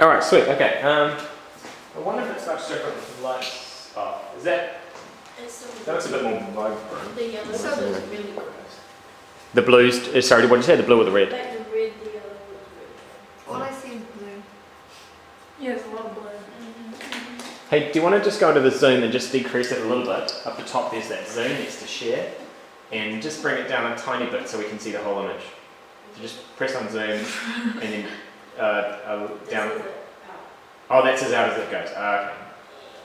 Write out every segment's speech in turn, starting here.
All right, sweet. Okay. I wonder if it's much different with the lights off. Is that? That looks a bit more vibrant. The yellow is really gross. The blues. Sorry, what did you say? The blue or the red? Like the red, the yellow, the red. All I see is blue. Yeah, there's a lot of blue. Hey, do you want to just go into the zoom and just decrease it a little bit? Up the top there's that zoom next to share. And just bring it down a tiny bit so we can see the whole image. So just press on zoom and then down. Oh, that's as out as it goes. Okay.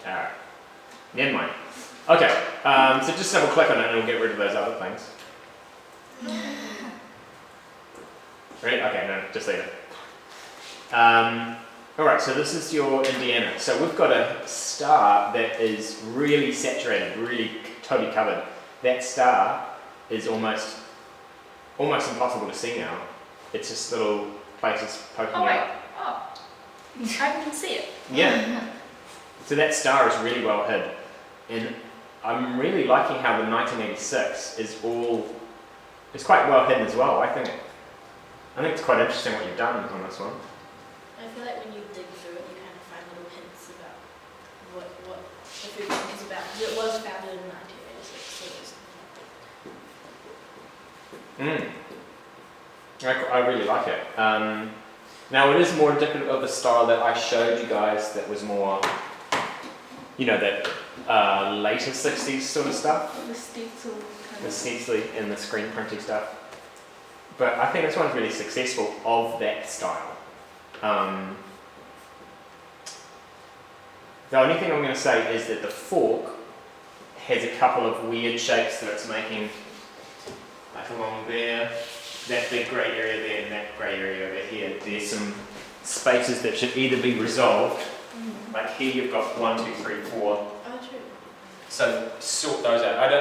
Alright. Never mind. Okay, so just double click on it and it'll get rid of those other things. Right? Okay, no, just leave it. Alright, so this is your Indiana. So we've got a star that is really saturated, really totally covered. That star is almost impossible to see now. It's just little places poking out. Oh, I can see it. Yeah. So that star is really well hid. And I'm really liking how the 1986 is quite well hidden as well. I think it's quite interesting what you've done on this one. I feel like when you dig through it, you kind of find little hints about what the food bank is about. Because it was founded in 1986, so I really like it. Now it is more indicative of the style that I showed you guys that was more, that later 60s sort of stuff. The stencil kind The stencil and the screen printing stuff. But I think this one's really successful of that style. The only thing I'm going to say is that the fork has a couple of weird shapes that it's making, like along there, that big grey area there and that grey area over here. There's some spaces that should either be resolved, like here you've got 1, 2, 3, 4. Oh, true. So sort those out.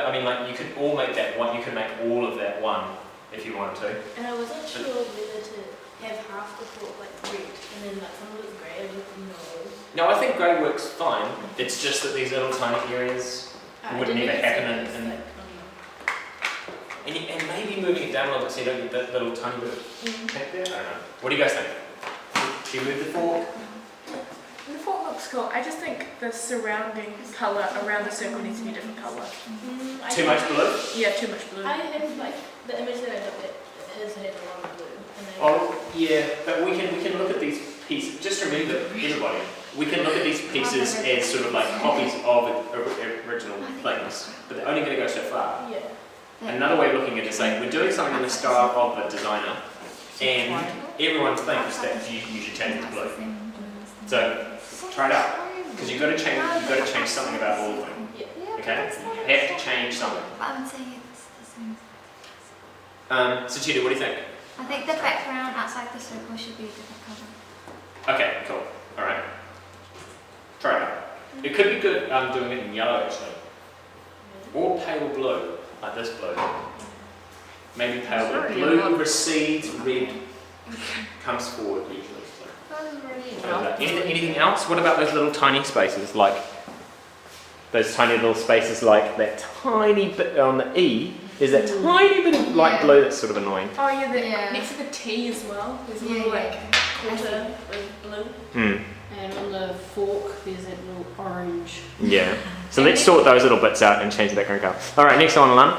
You could all make that one, you could make all of that one if you wanted to. And I wasn't sure whether to have half the fork like red and then like some of it's grey. I was like, no. No, I think grey works fine. It's just that these little tiny areas would never happen and maybe moving it down a little bit so you don't get that little tiny bit of tape there. I don't know. What do you guys think? Do you move the fork? The fork looks cool. I just think the surrounding colour around the circle needs to be a different colour. Too much blue? Yeah, too much blue. I have like the image that I looked at has had a lot of blue. Oh yeah, but we can look at these pieces. Just remember, everybody, we can look at these pieces as sort of like copies of original things, but they're only going to go so far. Yeah. Another way of looking at it is saying we're doing something in the style of the designer, and everyone thinks that you should change the blue. So try it out, because you've got to change something about all of them. Okay, you have to change something. But I'm saying it's the same. So Cheetah, what do you think? I think the background outside the circle should be a different colour. Okay, cool. All right. Try it out. It could be good doing it in yellow actually, or pale blue. Like this blue. Maybe pale blue. Blue recedes, red comes forward usually. Anything else? What about those little tiny spaces, like those tiny little spaces, like that tiny bit on the E? There's that tiny bit of light blue that's sort of annoying. Oh yeah, next to the T as well. There's a little quarter with blue. And on the fork, there's that little orange. Yeah. So let's sort those little bits out and change the background colour. All right, next one, Alana.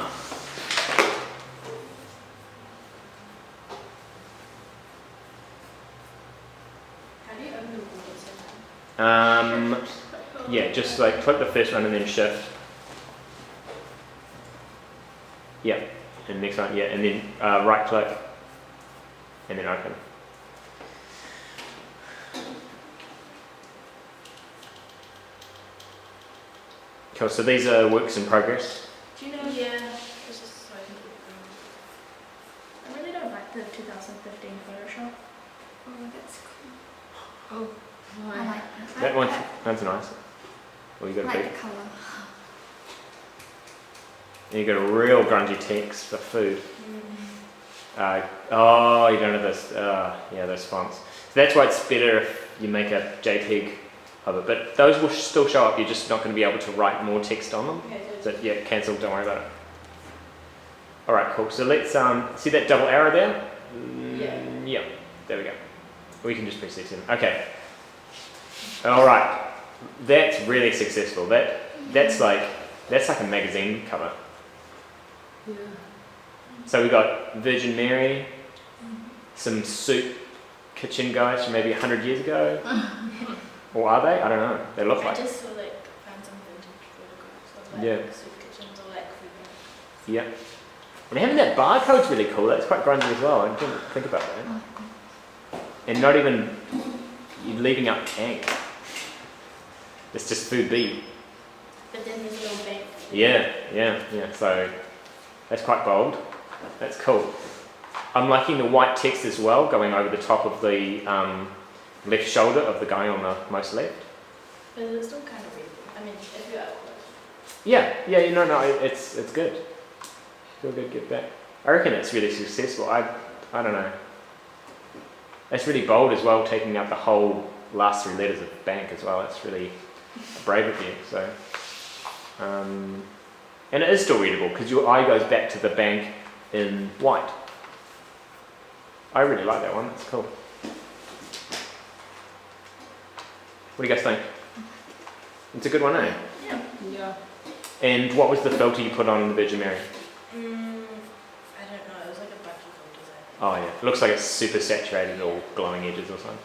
How do you open the board? Yeah, just like click the first one and then shift. Yeah, and next one, yeah, and then right click and then open. Cool, so these are works in progress. Do you know? Yeah. It's just so I can I really don't like the 2015 Photoshop. Oh, that's cool. Oh, I like that. That one, that's nice. Well, you got I a like big. the colour. And you got a real grungy text for food. Oh, you don't have this. Yeah, those fonts. So that's why it's better if you make a JPEG of it. But those will still show up. You're just not going to be able to write more text on them. Okay, So yeah, cancel. Don't worry about it. All right, cool. So let's see that double arrow there. Yeah. There we go. We can just press this in. Okay. All right, that's really successful. That's like a magazine cover. Yeah. So we got Virgin Mary, some soup kitchen guys from maybe 100 years ago. Or are they? I don't know. They look I like. just found some vintage photographs of Yeah. soup kitchens or food banks. Yeah. And having that barcode's really cool. That's quite grungy as well. I didn't think about that. And not even you're leaving out bank. It's just food B. But then there's a little bank. Yeah. So that's quite bold. That's cool. I'm liking the white text as well, going over the top of the left shoulder of the guy on the most left. But it's still kind of readable. I mean, if you're up close. Yeah. No, it's good. Feel good, get back. I reckon it's really successful. I don't know. It's really bold as well, taking out the whole last 3 letters of bank as well. It's really brave of you. So, and it is still readable because your eye goes back to the bank in white. I really like that one. It's cool. What do you guys think? It's a good one, eh? Yeah. And what was the filter you put on the Virgin Mary? I don't know. It was like a bunch of filters. Oh yeah, it looks like it's super saturated or glowing edges or something.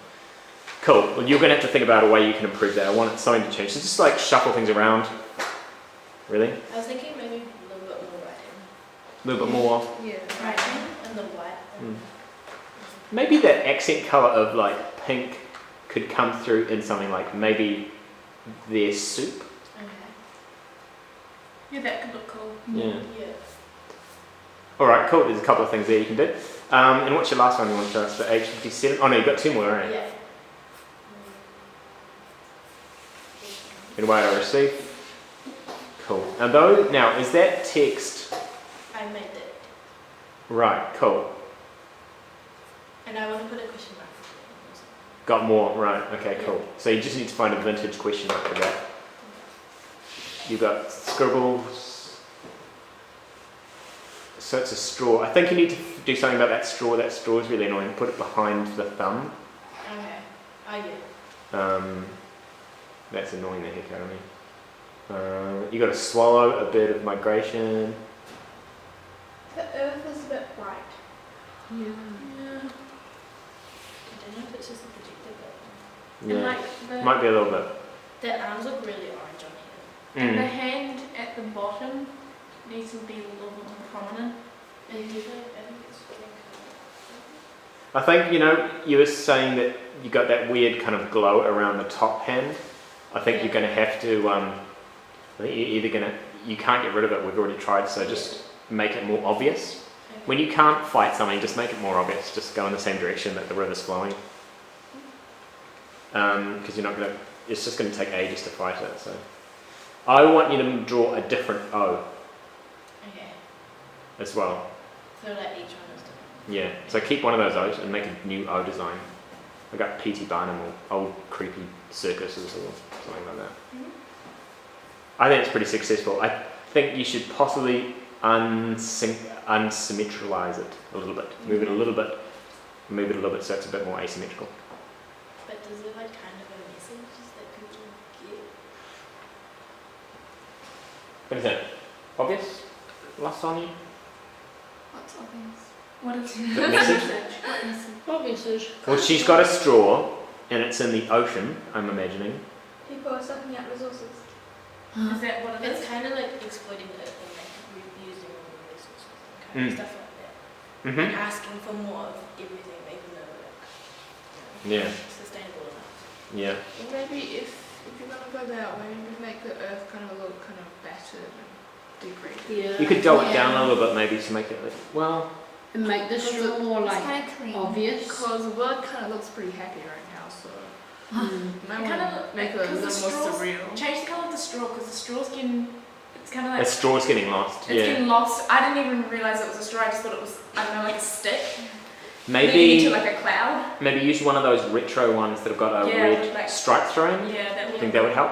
Cool. Well, you're going to have to think about a way you can improve that. I want something to change. So just like shuffle things around. Really? I was thinking maybe a little bit more writing. A little bit more. Yeah, writing and the white. Maybe that accent colour of like pink could come through in something like maybe their soup. Okay. Yeah, that could look cool. Yeah. Yeah. All right, cool. There's a couple of things there you can do. And what's your last one you want to show us? The H57? Oh no, you've got 2 more, right? Yeah. Eduardo, Recife. Cool. Now, is that text? I made it. Right, cool. And I want to put a question mark. Got more, right, okay, cool. So you just need to find a vintage question mark for that. You've got scribbles. So it's a straw. I think you need to do something about that straw. That straw is really annoying. Put it behind the thumb. Okay. Oh yeah. That's annoying the heck out of me. You got to swallow a bit of migration. The earth is a bit bright. Yeah. I don't know if it's just a projector, but And Yeah, like the, might be a little bit. the arms look really orange on here. and the Mm. hand at the bottom needs to be a little bit more prominent. And I think it's getting I think, you were saying that you got that weird kind of glow around the top hand. I think you're going to have to, I think you're either going to, you can't get rid of it, we've already tried, so just make it more obvious. Okay. When you can't fight something, just make it more obvious. Just go in the same direction that the river's flowing. Because you're not going to, it's just going to take ages to fight it. So, I want you to draw a different O Okay. as well. So like each one is different. Yeah, so keep one of those O's and make a new O design. I got P.T. Barnum or old creepy circuses or something like that. I think it's pretty successful. I think you should possibly unsymmetralize it a little bit. Move it a little bit so it's a bit more asymmetrical. But does it like kind of a message that people get? What is that? Obvious? Last on you? What's obvious? What is The message? What message? What message? Well, she's got a straw and it's in the ocean, I'm imagining. People are sucking out resources. Is that what it It's is? kind of like exploiting it and like reusing all the resources and kind of stuff like that. And Mm-hmm. asking for more of everything, even though like, Yeah, sustainable enough. yeah. Maybe if you're gonna go that way, you make the earth kind of look kind of battered and degraded. Yeah. You could dull it Yeah. down a little bit maybe to make it like, well, And make the straw more It's like kind of clean. obvious. Because the world kind of looks pretty happy right now, so Mm. you might It want kinda to make it a because little the more straws- surreal. Change the colour of the straw because the straw's getting, it's kind of like, the straw's getting lost. it's Yeah. getting lost. I didn't even realise it was a straw, I just thought it was, I don't know, like a stick. Leading Maybe to like a cloud. maybe use one of those retro ones that have got a Yeah, red like- stripe through 'em. Yeah, that I would think that would help.